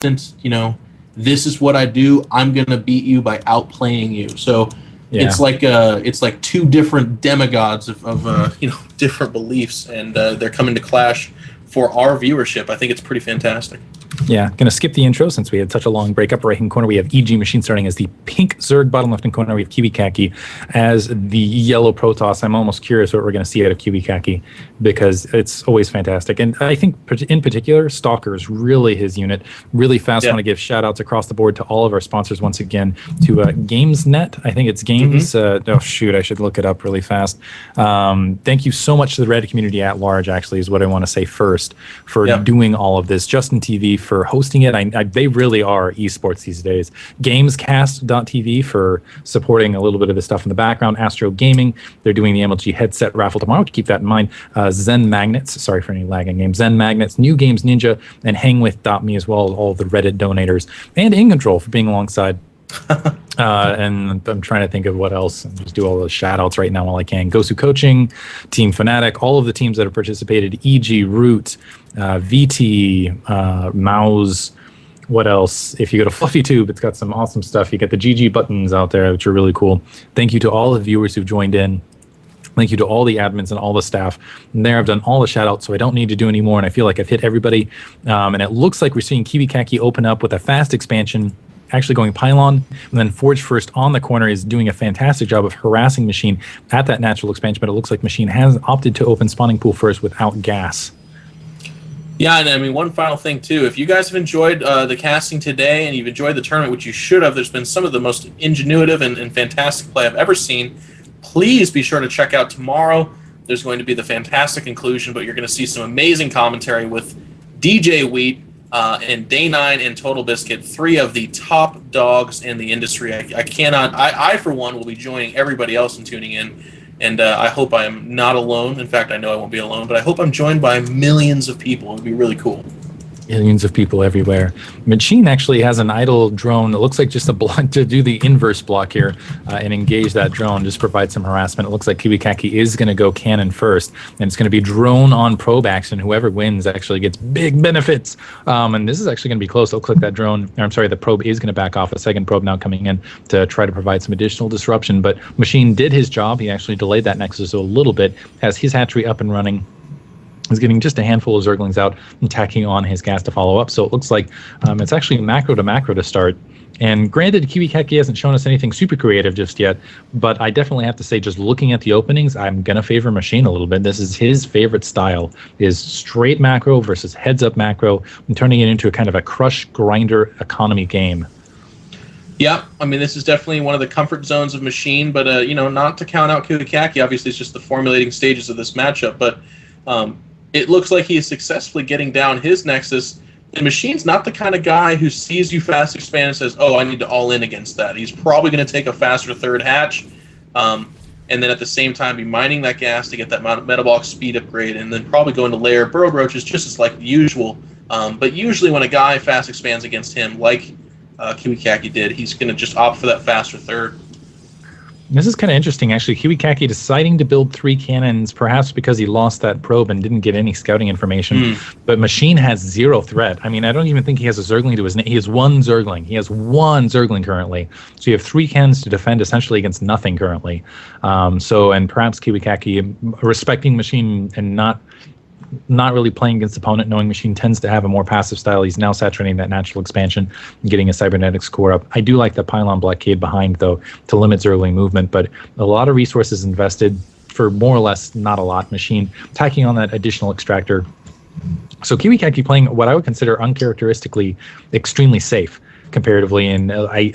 this is what I do. I'm gonna beat you by outplaying you. So it's like two different demigods of different beliefs, and they're coming to clash for our viewership. I think it's pretty fantastic. Yeah, going to skip the intro since we had such a long break. Upper right-hand corner, we have EG Machine starting as the pink Zerg. Bottom left-hand corner, we have KiWiKaKi as the yellow Protoss. I'm almost curious what we're going to see out of KiWiKaKi because it's always fantastic. And I think in particular, Stalker is really his unit. Really fast. I want to give shout-outs across the board to all of our sponsors once again. To GamesNet, I think it's Games. Oh, shoot, I should look it up really fast. Thank you so much to the Reddit community at large, actually, is what I want to say first, for doing all of this. Justin TV for hosting it. They really are esports these days. Gamescast.tv for supporting a little bit of the stuff in the background. Astro Gaming, they're doing the MLG headset raffle tomorrow. Keep that in mind. Zen Magnets, sorry for any lagging names. Zen Magnets, New Games Ninja, and HangWith.me as well, all the Reddit donators. And In Control for being alongside. And I'm trying to think of what else. I'll just do all those shout outs right now while I can. Gosu Coaching, Team Fanatic, all of the teams that have participated, EG, Root, VT, Mouse, what else? If you go to FluffyTube, it's got some awesome stuff. You get the GG buttons out there, which are really cool. Thank you to all the viewers who've joined in. Thank you to all the admins and all the staff. And there, I've done all the shout-outs, so I don't need to do any more, and I feel like I've hit everybody. And it looks like we're seeing KiWiKaKi open up with a fast expansion, actually going pylon, and then Forge First on the corner is doing a fantastic job of harassing Machine at that natural expansion, but it looks like Machine has opted to open spawning pool first without gas. Yeah, and I mean, one final thing, too. If you guys have enjoyed the casting today and you've enjoyed the tournament, which you should have, there's been some of the most ingenuitive and fantastic play I've ever seen. Please be sure to check out tomorrow. There's going to be the fantastic inclusion, but you're going to see some amazing commentary with DJ Wheat and Day 9 and Total Biscuit, three of the top dogs in the industry. I for one, will be joining everybody else in tuning in. And I hope I am not alone. In fact, I know I won't be alone, but I hope I'm joined by millions of people. It would be really cool. Millions of people everywhere. Machine actually has an idle drone that looks like just a block to do the inverse block here and engage that drone, just provide some harassment. It looks like KiWiKaKi is going to go cannon first, and it's going to be drone on probe action. Whoever wins actually gets big benefits. And this is actually going to be close. I'll click that drone. Or, I'm sorry, the probe is going to back off. A second probe now coming in to try to provide some additional disruption. But Machine did his job. He actually delayed that Nexus a little bit, has his hatchery up and running. Is getting just a handful of Zerglings out and tacking on his gas to follow up. So it looks like it's actually macro to start. And granted, KiWiKaKi hasn't shown us anything super creative just yet, but I definitely have to say, just looking at the openings, I'm going to favor Machine a little bit. This is his favorite style, is straight macro versus heads-up macro, and turning it into a kind of a crush grinder economy game. Yeah, I mean, this is definitely one of the comfort zones of Machine, but, not to count out KiWiKaKi. Obviously, it's just the formulating stages of this matchup, but it looks like he is successfully getting down his Nexus. And Machine's not the kind of guy who sees you fast expand and says, oh, I need to all in against that. He's probably going to take a faster third hatch, and then at the same time be mining that gas to get that metabolic speed upgrade, and then probably go into layer burrowed roaches just as like usual. But usually when a guy fast expands against him, like KiWiKaKi did, he's going to just opt for that faster third. This is kind of interesting, actually. KiWiKaKi deciding to build 3 cannons, perhaps because he lost that probe and didn't get any scouting information. But Machine has 0 threat. I mean, I don't even think he has a Zergling to his name. He has 1 Zergling. He has 1 Zergling currently. So you have 3 cannons to defend essentially against nothing currently. And perhaps KiWiKaKi respecting Machine and not really playing against the opponent, knowing Machine tends to have a more passive style. He's now saturating that natural expansion and getting a cybernetics core up. I do like the pylon blockade behind, though, to limit Zergling movement, but a lot of resources invested for more or less not a lot. Machine tacking on that additional extractor. So KiWiKaKi playing what I would consider uncharacteristically extremely safe comparatively, and I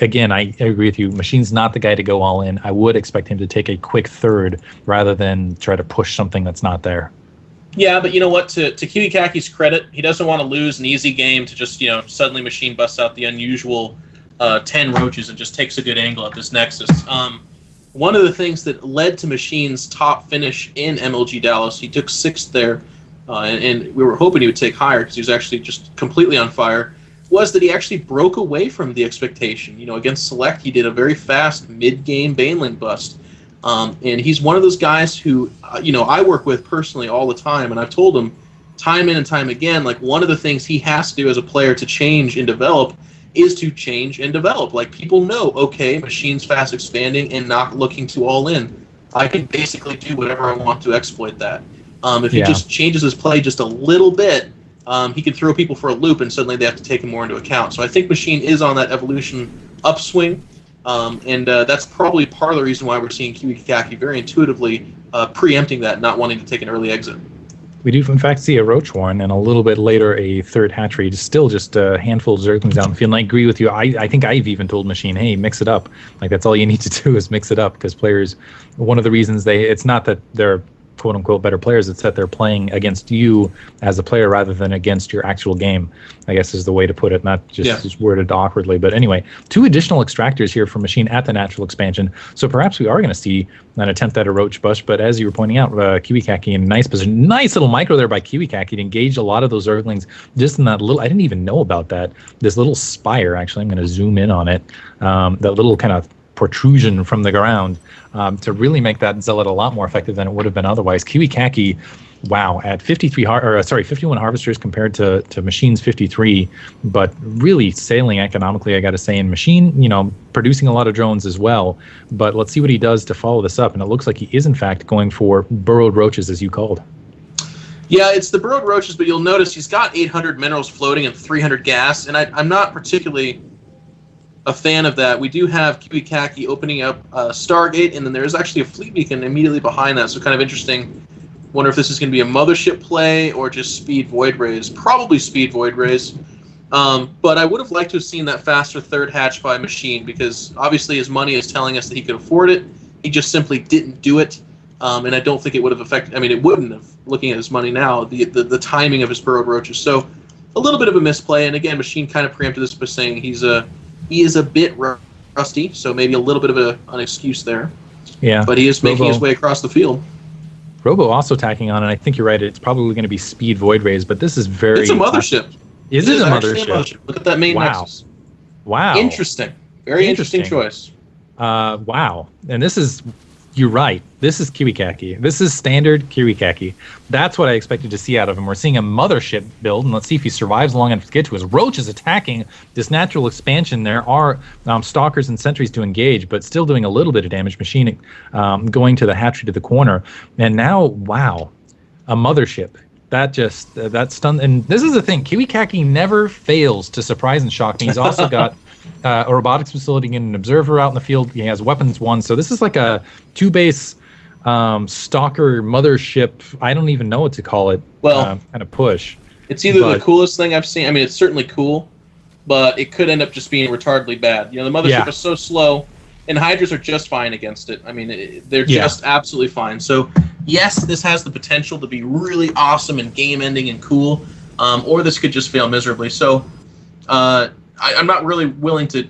agree with you. Machine's not the guy to go all in. I would expect him to take a quick third rather than try to push something that's not there. Yeah, but you know what? To KiWiKaKi's credit, he doesn't want to lose an easy game to just, suddenly Machine busts out the unusual 10 roaches and just takes a good angle at this Nexus. One of the things that led to Machine's top finish in MLG Dallas, he took 6th there, and we were hoping he would take higher because he was actually just completely on fire, was that he actually broke away from the expectation. Against Select, he did a very fast mid-game Baneling bust. And he's one of those guys who, I work with personally all the time, and I've told him, time in and time again, like one of the things he has to do as a player to change and develop is to change and develop. Like people know, okay, machine's fast expanding and not looking to all in. I can basically do whatever I want to exploit that. If he just changes his play just a little bit, he can throw people for a loop and suddenly they have to take him more into account. So I think Machine is on that evolution upswing, and that's probably part of the reason why we're seeing KiWiKaKi very intuitively preempting that, not wanting to take an early exit. We do, in fact, see a Roach Warren and a little bit later a third hatchery. Still just a handful of Zerglings down the field. And I agree with you. I think I've even told Machine, hey, mix it up. Like, that's all you need to do is mix it up, because players, one of the reasons it's not that they're quote-unquote better players, it's that they're playing against you as a player rather than against your actual game, I guess is the way to put it, not just worded awkwardly. But anyway, 2 additional extractors here for Machine at the natural expansion, so perhaps we are going to see an attempt at a Roach Bush. But as you were pointing out, KiWiKaKi in a nice position. Nice little micro there by KiWiKaKi to engage a lot of those Zerglings just in that little, I didn't even know about that, this little spire. Actually, I'm going to zoom in on it, that little kind of protrusion from the ground, to really make that Zealot a lot more effective than it would have been otherwise. KiWiKaKi, wow, at 51 harvesters compared to Machine's 53, but really sailing economically, I got to say. And Machine, producing a lot of drones as well. But let's see what he does to follow this up. And it looks like he is, in fact, going for burrowed roaches, as you called. Yeah, it's the burrowed roaches, but you'll notice he's got 800 minerals floating and 300 gas, and I'm not particularly a fan of that. We do have KiWiKaKi opening up Stargate, and then there's actually a fleet beacon immediately behind that, so kind of interesting. Wonder if this is going to be a Mothership play or just speed Void Rays. Probably speed Void Rays. But I would have liked to have seen that faster third hatch by Machine, because obviously his money is telling us that he could afford it. He just simply didn't do it, and I don't think it would have affected, it wouldn't have, looking at his money now, the timing of his burrowed roaches. So a little bit of a misplay, and again, Machine kind of preempted this by saying he is a bit rusty, so maybe a little bit of an excuse there. Yeah. But he is making his way across the field. Robo also tacking on, and I think you're right, it's probably going to be speed Void Rays, but this is very... It's a Mothership. Is it a Mothership? Look at that main Nexus. Wow. Interesting. Very interesting choice. Wow. And this is... You're right. This is KiWiKaKi. This is standard KiWiKaKi. That's what I expected to see out of him. We're seeing a Mothership build, and let's see if he survives long enough to get to his Roach is attacking this natural expansion. There are Stalkers and Sentries to engage, but still doing a little bit of damage. Machine going to the hatchery to the corner. And now, wow, a Mothership. That stunned. And this is the thing. KiWiKaKi never fails to surprise and shock me. He's also got... a robotics facility and an observer out in the field. He has weapons 1, so this is like a 2-base stalker Mothership. I don't even know what to call it. Well, kind of push. It's either the coolest thing I've seen. It's certainly cool, but it could end up just being retardedly bad. The Mothership is so slow, and Hydras are just fine against it. They're just absolutely fine. So yes, this has the potential to be really awesome and game-ending and cool, or this could just fail miserably. So. I'm not really willing to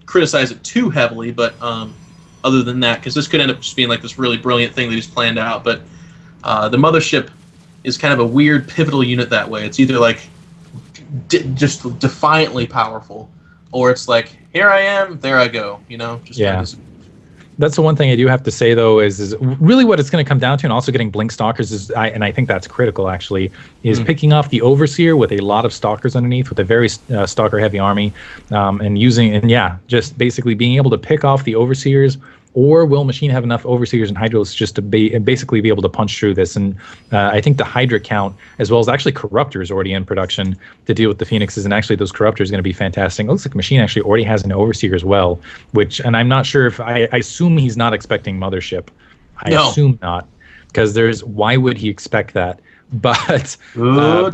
criticize it too heavily, but other than that, because this could end up just being like this really brilliant thing that he's planned out. But the Mothership is kind of a weird pivotal unit that way. It's either like just defiantly powerful, or it's like, here I am, there I go. That's the one thing I do have to say, though, is really what it's going to come down to, and also getting Blink Stalkers, and I think that's critical, actually, is picking off the Overseer with a lot of Stalkers underneath, with a very Stalker-heavy army, just basically being able to pick off the Overseers. Or will Machine have enough Overseers and Hydras just to basically be able to punch through this? And I think the Hydra count, as well as actually Corruptors already in production to deal with the Phoenixes, and actually those Corruptors are going to be fantastic. It looks like Machine actually already has an Overseer as well, and I'm not sure if... I assume he's not expecting Mothership. I assume not, because why would he expect that? But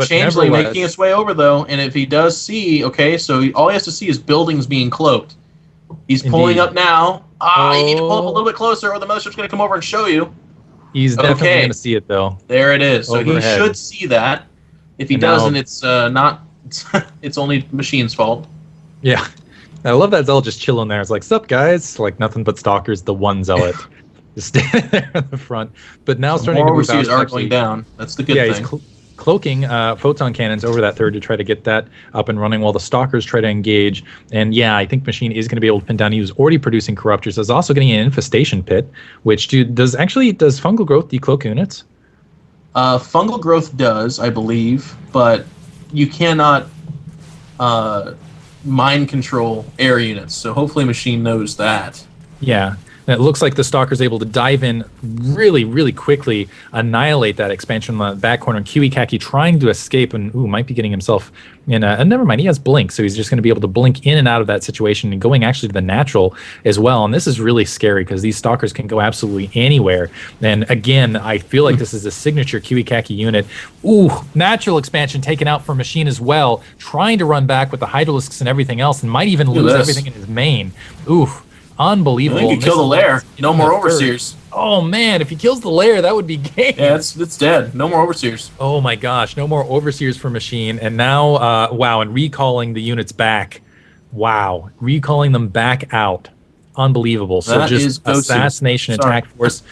Changeling making its way over, though, and if he does see, so all he has to see is buildings being cloaked. He's pulling up now. You need to pull up a little bit closer, or the Mothership's going to come over and show you. He's definitely going to see it, though. There it is. So he should see that. If he doesn't, it's not. It's only Machine's fault. Yeah, I love that Zealot just chilling there. It's like, sup, guys? Like nothing but Stalkers. The one Zealot just standing there in the front. But now starting to move out. Are going down. That's the good thing. He's cloaking photon cannons over that third to try to get that up and running while the Stalkers try to engage. And I think Machine is going to be able to pin down. He was already producing Corruptors. There's also getting an Infestation Pit, which does Fungal Growth decloak units? Fungal growth does, I believe, but you cannot mind control air units. So hopefully Machine knows that. Yeah. And it looks like the Stalker's able to dive in really, really quickly, annihilate that expansion on the back corner. And KiWiKaKi trying to escape and might be getting himself in a... And never mind, he has Blink, so he's just going to be able to blink in and out of that situation and going actually to the natural as well. And this is really scary because these Stalkers can go absolutely anywhere. And again, I feel like this is a signature KiWiKaKi unit. Ooh, natural expansion taken out for Machine as well, trying to run back with the Hydralisks and everything else, and might even lose everything in his main. Oof. Unbelievable. I think he could kill the lair. No more Overseers. Oh, man. If he kills the lair, that would be game. Yeah, it's dead. No more Overseers. Oh, my gosh. No more Overseers for Machine. And now, wow, and recalling the units back. Wow. Recalling them back out. Unbelievable. So that just assassination attack force.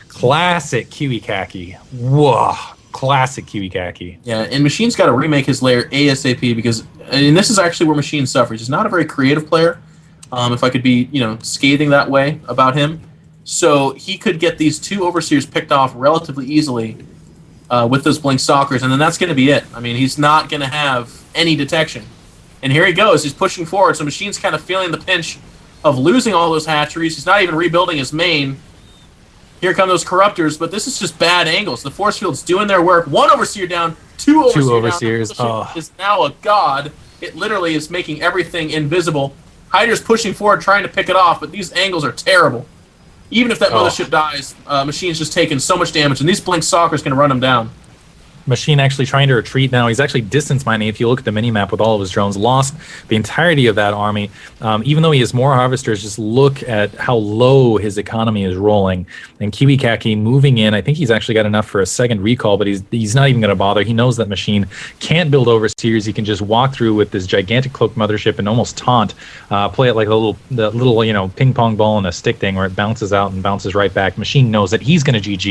Classic KiWiKaKi. Whoa. Classic KiWiKaKi. Yeah, and Machine's got to remake his lair ASAP because, and this is actually where Machine suffers. He's not a very creative player. If I could be, scathing that way about him. So he could get these 2 Overseers picked off relatively easily with those Blink Stalkers, and then that's going to be it. I mean, he's not going to have any detection. And here he goes. He's pushing forward, so Machine's kind of feeling the pinch of losing all those hatcheries. He's not even rebuilding his main. Here come those Corruptors, but this is just bad angles. The force field's doing their work. 1 Overseer down, 2 Overseers down. Is now a god. It literally is making everything invisible. Hydra's pushing forward, trying to pick it off, but these angles are terrible. Even if that Mothership dies, Machine's just taking so much damage, and these Blink Stalkers can run him down. Machine actually trying to retreat now. He's actually distance mining. If you look at the mini-map with all of his drones, lost the entirety of that army. Even though he has more harvesters, just look at how low his economy is rolling. And KiWiKaKi moving in. I think he's actually got enough for a second recall, but he's not even going to bother. He knows that Machine can't build Overseers. He can just walk through with this gigantic cloaked Mothership and almost taunt, play it like the little ping pong ball in a stick thing where it bounces out and bounces right back. Machine knows that he's going to GG.